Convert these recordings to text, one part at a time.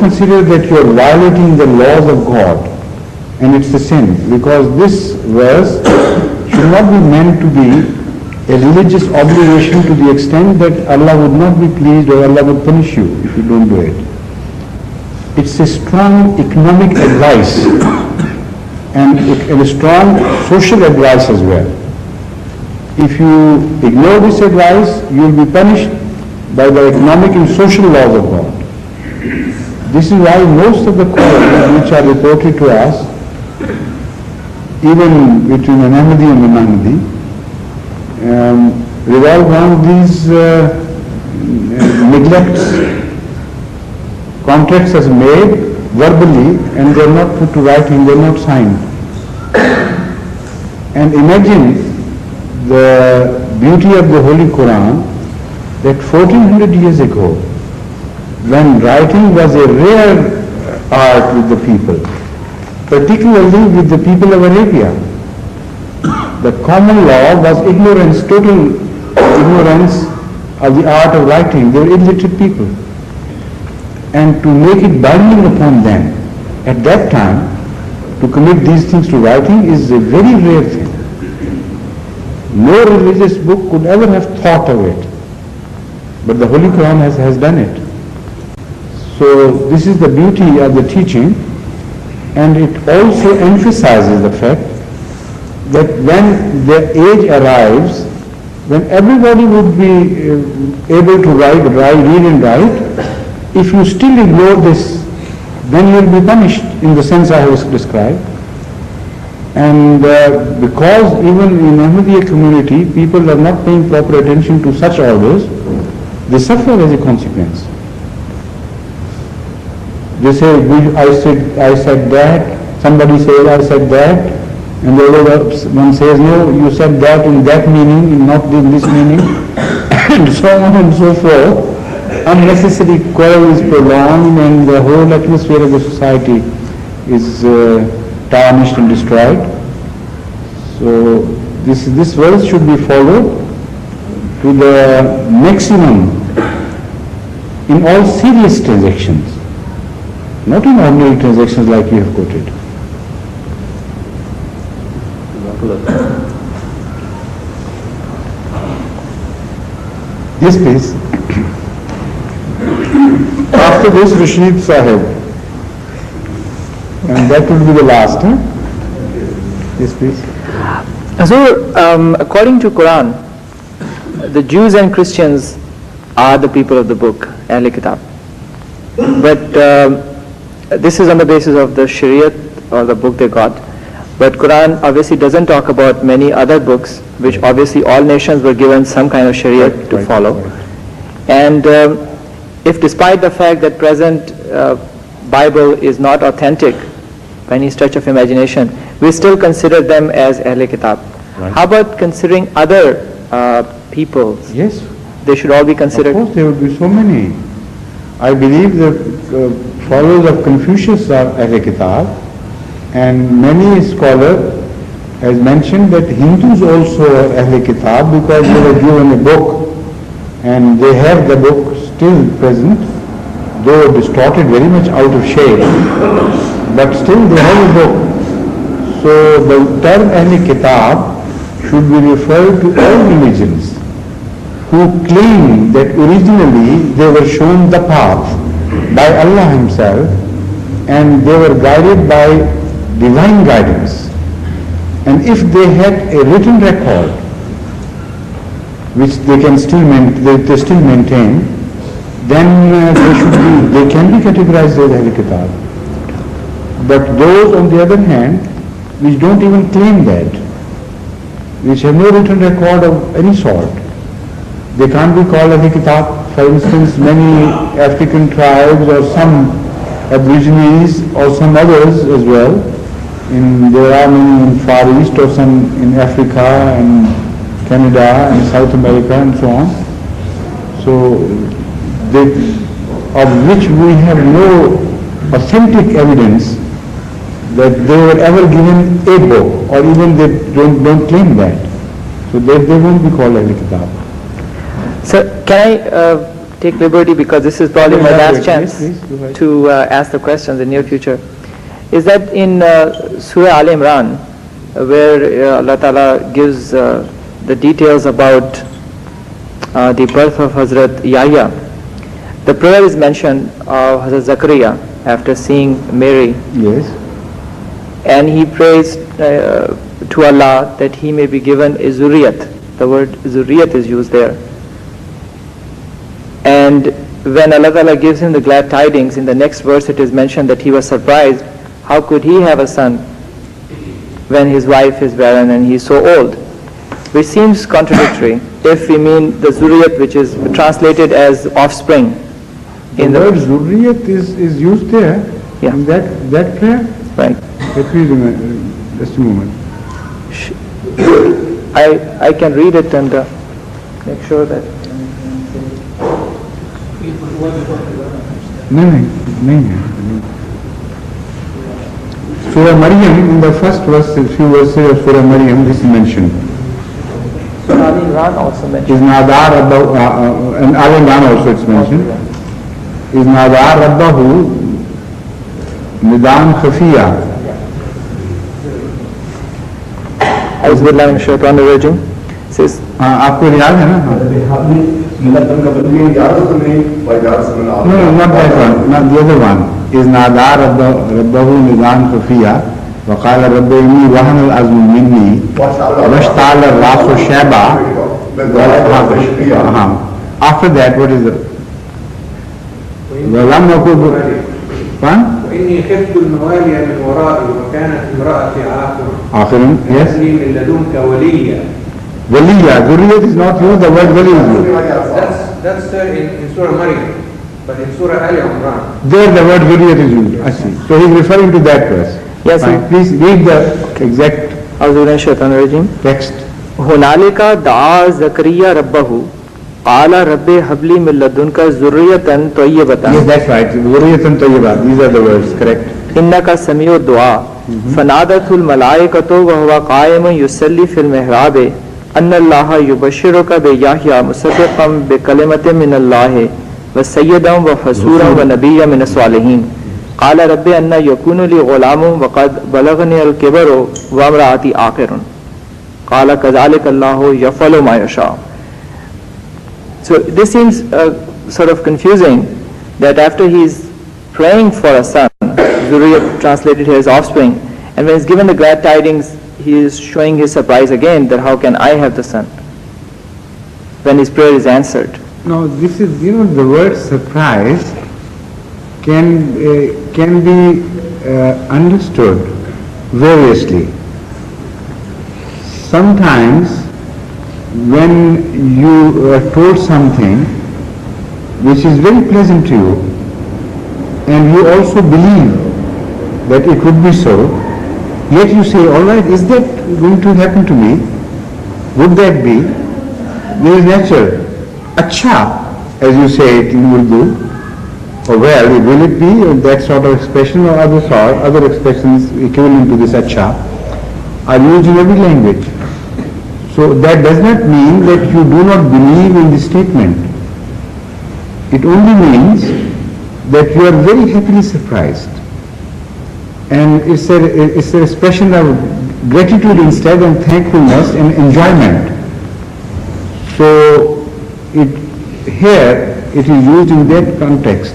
consider that you are violating the laws of God, and it's a sin, because this verse should not be meant to be a religious obligation to the extent that Allah would not be pleased or Allah would punish you if you don't do it. It's a strong economic advice and a strong social advice as well. If you ignore this advice, you will be punished by the economic and social laws of God. This is why most of the quarrels which are reported to us, even between an Ahmadi and an Ahmadi, revolve around these neglects. Contracts are made verbally and they are not put to writing, they are not signed. And imagine the beauty of the Holy Quran, that 1400 years ago, when writing was a rare art with the people, particularly with the people of Arabia, the common law was ignorance, total ignorance of the art of writing. They were illiterate people. And to make it binding upon them at that time, to commit these things to writing is a very rare thing. No religious book could ever have thought of it, but the Holy Quran has done it. So this is the beauty of the teaching, and it also emphasizes the fact that when the age arrives, when everybody would be able to read and write, if you still ignore this, then you will be punished in the sense I have described. And because even in Ahmadiyya community, people are not paying proper attention to such orders, they suffer as a consequence. They say, I said that, somebody says, I said that, and the other one says, no, you said that in that meaning, not in this meaning, and so on and so forth. Unnecessary quarrel is prolonged and the whole atmosphere of the society is tarnished and destroyed. So this verse should be followed to the maximum in all serious transactions, not in ordinary transactions like you have quoted. Yes, please. After this, Rashid Sahib, and that will be the last, huh? Yes, please. So, according to Quran, the Jews and Christians are the people of the book, Ahl Kitab. But this is on the basis of the Shariat or the book they got. But Quran obviously doesn't talk about many other books, which obviously all nations were given some kind of Shariat to follow. And if despite the fact that present Bible is not authentic by any stretch of imagination, we still consider them as Ahl Kitab. Right. How about considering other people? Yes. They should all be considered. Of course, there would be so many. I believe the followers of Confucius are Ahl Kitab, and many scholars has mentioned that Hindus also are Ahl Kitab because they were given a book and they have the book still present, though distorted, very much out of shape, but still they have a book. So the term Ahl Kitab should be referred to all religions who claim that originally they were shown the path by Allah Himself and they were guided by divine guidance. And if they had a written record, which they can still maintain, then they can be categorized as Ahl Kitab. But those on the other hand, which don't even claim that, which have no written record of any sort, they can't be called Ahl Kitab. For instance, many African tribes or some Aborigines or some others as well, there are many in Far East or some in Africa and Canada and South America and so on. So, of which we have no authentic evidence that they were ever given a book, or even they don't claim that. So they won't be called Ahl Kitab. So can I take liberty, because this is probably my last chance Yes, please, go ahead. to ask the questions in the near future, is that in Surah Al Imran, where Allah Ta'ala gives the details about the birth of Hazrat Yahya, the prayer is mentioned of Hazrat Zakaria after seeing Mary, Yes. and he prays to Allah that he may be given a zuriyat. The word zuriyat is used there. And when Allah Ta'ala gives him the glad tidings, in the next verse it is mentioned that he was surprised. How could he have a son when his wife is barren and he is so old? Which seems contradictory if we mean the zuriyat, which is translated as offspring. The word zurriyat is used there, Yeah. in that prayer. Right. Let me remember, just a moment. I can read it and make sure that. No. Surah Maryam, in the first verse, few verses of Surah Maryam, this is mentioned. Surah Al Imran also mentioned. Is Nadar Rabbahu, and Al Imran also it's mentioned. Is Nadar Rabbahu Nidan Khafiya. Auzubillahi minash shaitanir rajim. Says, आपको याद है ना? No, not that one, not the other one. Is Nadar Rabbahu Nidan Khafiya. وقال رب إني وهن العظم مني واشتعل الرأس شيبا. After that, what is it? ولم يكن وإني خفت الموالي من ورائي وكانت امرأتي آخر yes. هب لي من لدنك وليا. Waliya, Zurriyat is not used, the word wali is used. That's in Surah Maryam, but in Surah Al Imran. There the word Zurriyat is used. I see. So he is referring to that verse. Yes, Fine. Please read the exact Auzubillahi minash shaitanir rajim. text. हुनालिका दआ ज़करिया रब्बहु क़ाला रब्बि हबली मिन लदुनका ज़ुर्रियतन तय्यबतन Yes, that's right. Zurriyatun Tayyibah. These are the words, correct. इन्नका समीउ दुआ फनादतुल मलाइकतु व हुवा क़ाइमुन युसल्ली फिल मिहराब अन्नल्लाह युबश्शिरुका बियाह्या मुसद्दिक़न बिकलिमतिन मिनल्लाहि व सय्यदन व हसूरन व नबिय्यन मिनस सालिहीन क़ाल रब्बि अन्ना यकूनु ली ग़ुलामुन व क़द बलगनी अल किबरु व इम्राअती आक़िरुन क़ाल कज़ालिक अल्लाहु यफ़अलु मा यशा. So this seems sort of confusing, that after he is praying for a son, Zuriyat translated here as offspring, and when he's given the glad tidings, he is showing his surprise again that how can I have the son when his prayer is answered. Now this is, the word surprise can be understood variously. Sometimes when you are told something which is very pleasant to you, and you also believe that it would be so, yet you say, all right, is that going to happen to me? Would that be? There is nature. Acha, as you say it in Urdu, or well, will it be, or that sort of expression, or other expressions equivalent to this acha are used in every language. So that does not mean that you do not believe in the statement. It only means that you are very happily surprised. And it's an expression of gratitude instead, and thankfulness and enjoyment. So here it is used in that context.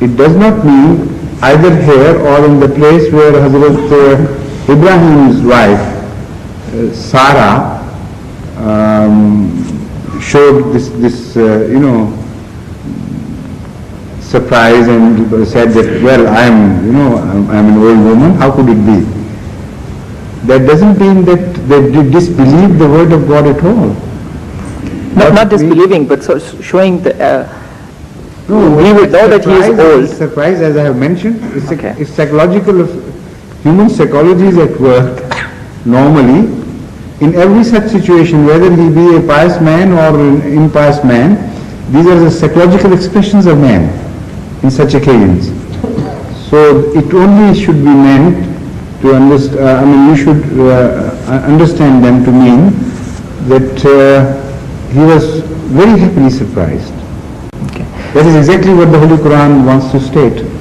It does not mean either here or in the place where Hazrat Ibrahim's wife Sarah showed this surprise and said that, well, I'm an old woman, how could it be? That doesn't mean that they disbelieve the word of God at all. Not disbelieving, but showing the No, we would know that he is old. Surprise, as I have mentioned, Okay. it's psychological. Human psychology is at work normally in every such situation, whether he be a pious man or an impious man. These are the psychological expressions of man in such occasions. So it only should be meant to understand. You should understand them to mean that he was very happily surprised. That is exactly what the Holy Quran wants to state.